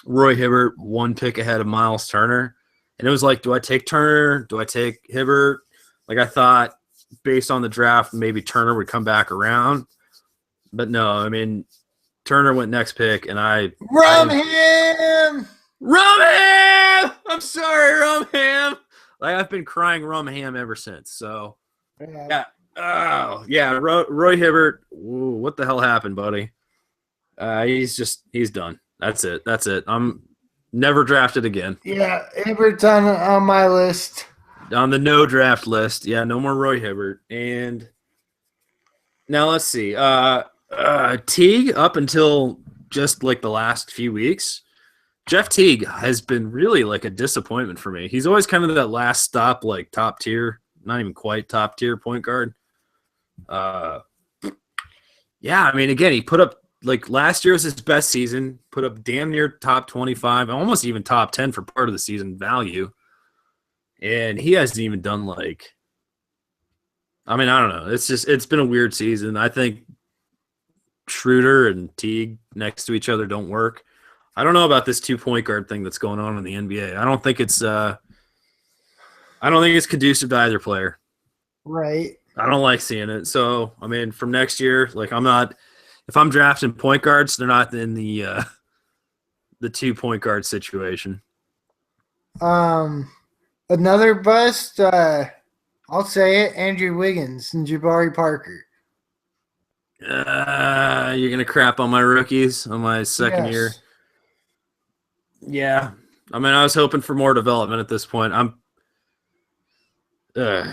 Roy Hibbert one pick ahead of Miles Turner. And it was like, do I take Turner? Do I take Hibbert? Like I thought based on the draft, maybe Turner would come back around. But no, I mean, Turner went next pick, and Rumham! I'm sorry, Rumham. Like I've been crying Rumham ever since. So yeah. Oh yeah, Roy Hibbert. Ooh, what the hell happened, buddy? He's done. That's it. I'm never drafted again. Yeah, Hibbert's on my list. On the no draft list. Yeah, no more Roy Hibbert. And now let's see. Teague up until just like the last few weeks. Jeff Teague has been really like a disappointment for me. He's always kind of that last stop, like top tier, not even quite top tier point guard. I mean, again, he put up like last year was his best season, put up damn near top 25, almost even top 10 for part of the season value. And he hasn't even done like, I mean, I don't know. It's been a weird season. I think Schroeder and Teague next to each other don't work. I don't know about this 2-point guard thing that's going on in the NBA. I don't think it's conducive to either player. Right. I don't like seeing it. So, I mean, from next year, like if I'm drafting point guards, they're not in the 2-point guard situation. Another bust, I'll say it, Andrew Wiggins and Jabari Parker. You're going to crap on my rookies on my second year. Yeah. I mean, I was hoping for more development at this point. I'm not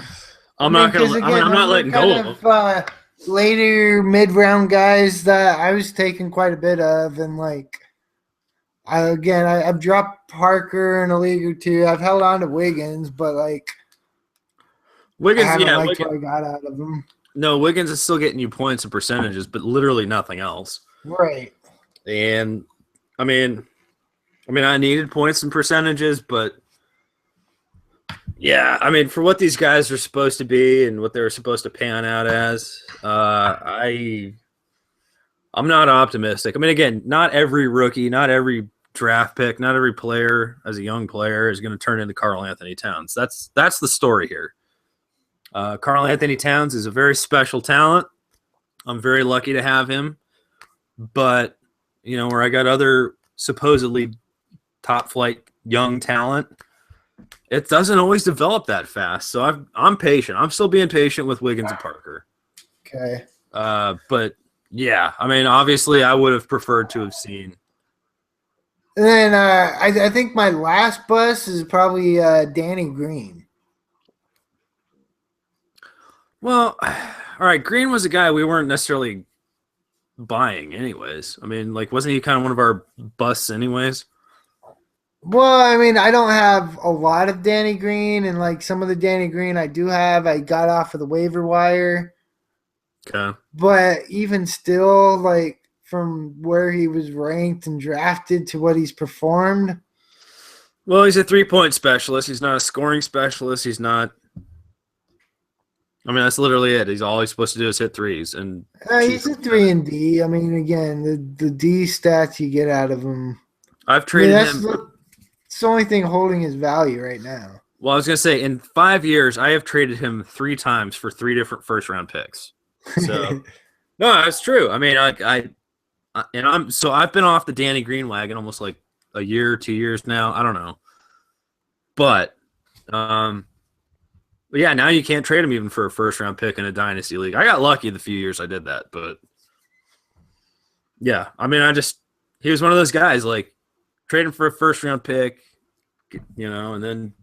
letting go of them. Later mid-round guys that I was taking quite a bit of, and like I've dropped Parker in a league or two. I've held on to Wiggins, but like Wiggins, what I got out of him. No, Wiggins is still getting you points and percentages, but literally nothing else. Right. And I mean, I needed points and percentages, but yeah, I mean, for what these guys are supposed to be and what they're supposed to pan out as, I'm not optimistic. I mean, again, not every rookie, not every draft pick, not every player as a young player is going to turn into Karl Anthony Towns. That's the story here. Karl Anthony Towns is a very special talent. I'm very lucky to have him. But, where I got other supposedly top flight young talent, it doesn't always develop that fast. So I'm patient. I'm still being patient with Wiggins and Parker. Okay. But yeah, I mean, obviously I would have preferred to have seen. And then I think my last bust is probably Danny Green. Well, all right, Green was a guy we weren't necessarily buying anyways. I mean, like, wasn't he kind of one of our busts anyways? Well, I mean, I don't have a lot of Danny Green, and like some of the Danny Green I do have, I got off of the waiver wire. Okay. But even still, like from where he was ranked and drafted to what he's performed. Well, he's a 3-point specialist. He's not a scoring specialist. He's not. I mean, that's literally it. All he's supposed to do is hit threes. And he's a 3 and D. I mean, again, the D stats you get out of him. I've traded him. It's the only thing holding his value right now. Well, I was going to say, in 5 years, I have traded him 3 times for 3 different first-round picks. So, no, that's true. I mean, I've been off the Danny Green wagon almost like a year, 2 years now. I don't know. But yeah, now you can't trade him even for a first-round pick in a dynasty league. I got lucky the few years I did that, but yeah, I mean, he was one of those guys, like, trade him for a first-round pick, and then,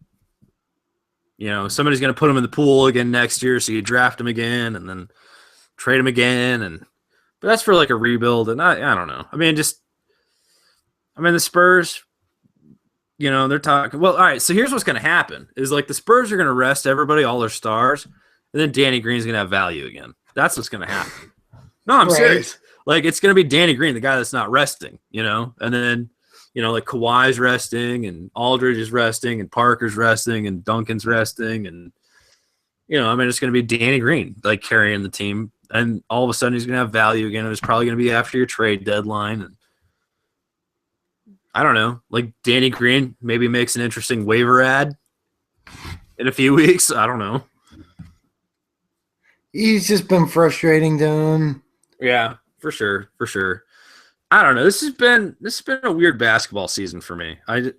somebody's going to put him in the pool again next year, so you draft him again, and then trade him again, but that's for like a rebuild, and I don't know. I mean, the Spurs, they're talking. Well, all right. So here's what's going to happen: is like the Spurs are going to rest everybody, all their stars, and then Danny Green's going to have value again. That's what's going to happen. No, I'm serious. Like it's going to be Danny Green, the guy that's not resting, and then like Kawhi's resting, and Aldridge is resting, and Parker's resting, and Duncan's resting, and I mean it's going to be Danny Green like carrying the team. And all of a sudden, he's going to have value again. And it's probably going to be after your trade deadline. And I don't know. Like, Danny Green maybe makes an interesting waiver ad in a few weeks. I don't know. He's just been frustrating to him. Yeah, for sure. For sure. I don't know. This has been a weird basketball season for me. I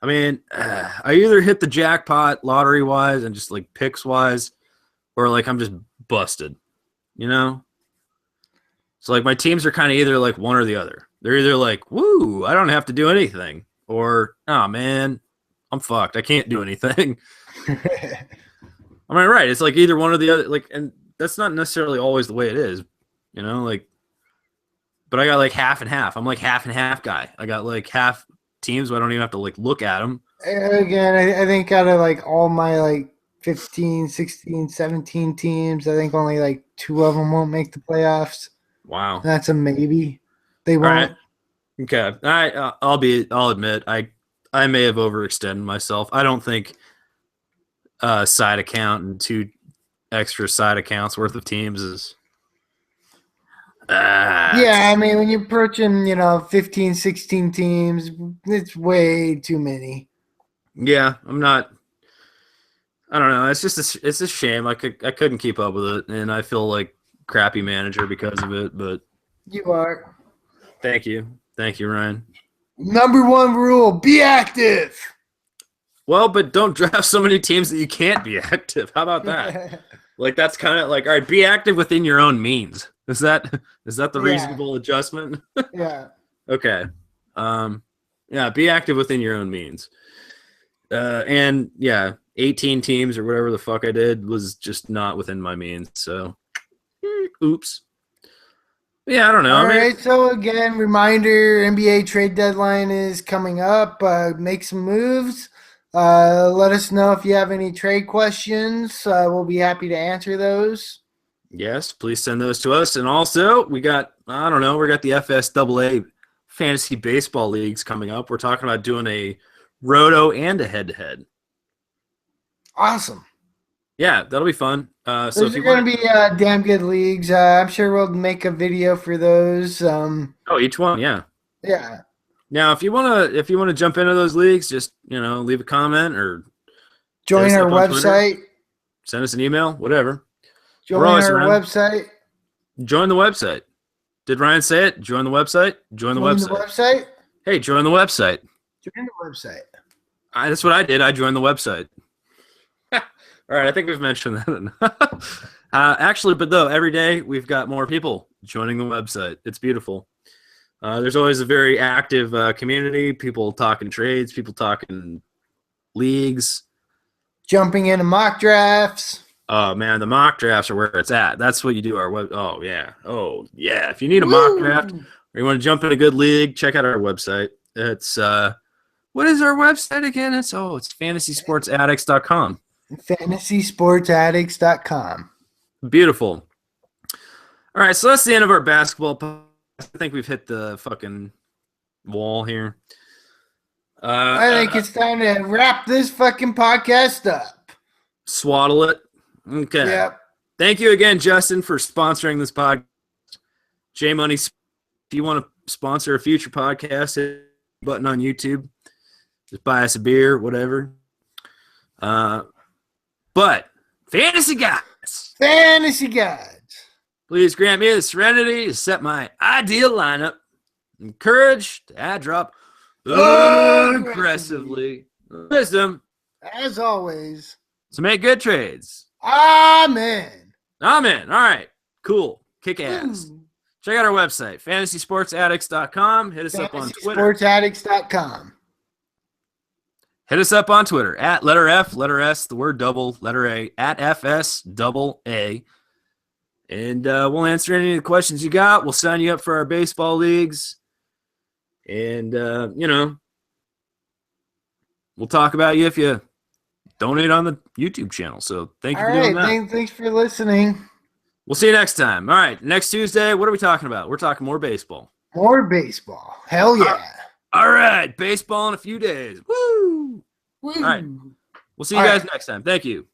mean, I either hit the jackpot lottery-wise and just, like, picks-wise, or, like, I'm just busted. So like my teams are kind of either like one or the other. They're either like, woo, I don't have to do anything, or oh man, I'm fucked. I can't do anything. I mean, right? It's like either one or the other. Like, and that's not necessarily always the way it is, like. But I got like half and half. I'm like half and half guy. I got like half teams where I don't even have to like look at them. Again, I think out of like all my like 15, 16, 17 teams, I think only like 2 of them won't make the playoffs. Wow. That's a maybe. They won't. Right. Okay. I'll admit I may have overextended myself. I don't think side account and 2 extra side accounts worth of teams is yeah, I mean when you're approaching, 15, 16 teams, it's way too many. Yeah, I don't know. It's just it's a shame. I couldn't keep up with it, and I feel like crappy manager because of it. But you are. Thank you, Ryan. Number 1 rule: be active. Well, but don't draft so many teams that you can't be active. How about that? Like that's kind of like, all right, be active within your own means. Is that the reasonable adjustment? Yeah. Okay. Yeah, be active within your own means. And yeah, 18 teams or whatever the fuck I did was just not within my means. So, oops. Yeah, I don't know. All right. So again, reminder: NBA trade deadline is coming up. Make some moves. Let us know if you have any trade questions. We'll be happy to answer those. Yes, please send those to us. And also, we got the FSAA Fantasy Baseball Leagues coming up. We're talking about doing a roto and a head-to-head. Awesome. Yeah, that'll be fun. Those are going to be damn good leagues. I'm sure we'll make a video for those. Each one, yeah. Yeah. Now, if you wanna jump into those leagues, just leave a comment or join our website. send us an email, whatever. Join We're always our around. website. Join the website. Did Ryan say it? Join the website. Join the website. Hey, join the website. Join the website. That's what I did. I joined the website. All right, I think we've mentioned that. Actually, but though, every day we've got more people joining the website. It's beautiful. There's always a very active community, people talking trades, people talking leagues. Jumping into mock drafts. Oh, man, the mock drafts are where it's at. That's what you do. Oh, yeah. If you need a mock draft or you want to jump in a good league, check out our website. It's what is our website again? It's fantasysportsaddicts.com. fantasysportsaddicts.com. Beautiful. All right, so that's the end of our basketball podcast. I think we've hit the fucking wall here. I think it's time to wrap this fucking podcast up. Swaddle it. Okay. Yep. Thank you again, Justin, for sponsoring this podcast. J Money, if you want to sponsor a future podcast, hit the button on YouTube. Just buy us a beer, whatever. But fantasy guys, please grant me the serenity to set my ideal lineup and courage to add drop aggressively. Wisdom, as always, to make good trades. Amen. All right, cool. Kick ass. Check out our website, fantasysportsaddicts.com. Hit us up on Twitter. Sportsaddicts.com. Hit us up on Twitter at letter F, letter S, the word double, letter A, at FS AA. And we'll answer any of the questions you got. We'll sign you up for our baseball leagues. And, we'll talk about you if you donate on the YouTube channel. So thank you for doing that. Thanks for listening. We'll see you next time. All right, next Tuesday, what are we talking about? We're talking more baseball. More baseball. Hell yeah. All right, baseball in a few days. Woo! Woo. All right. We'll see you guys next time. Thank you.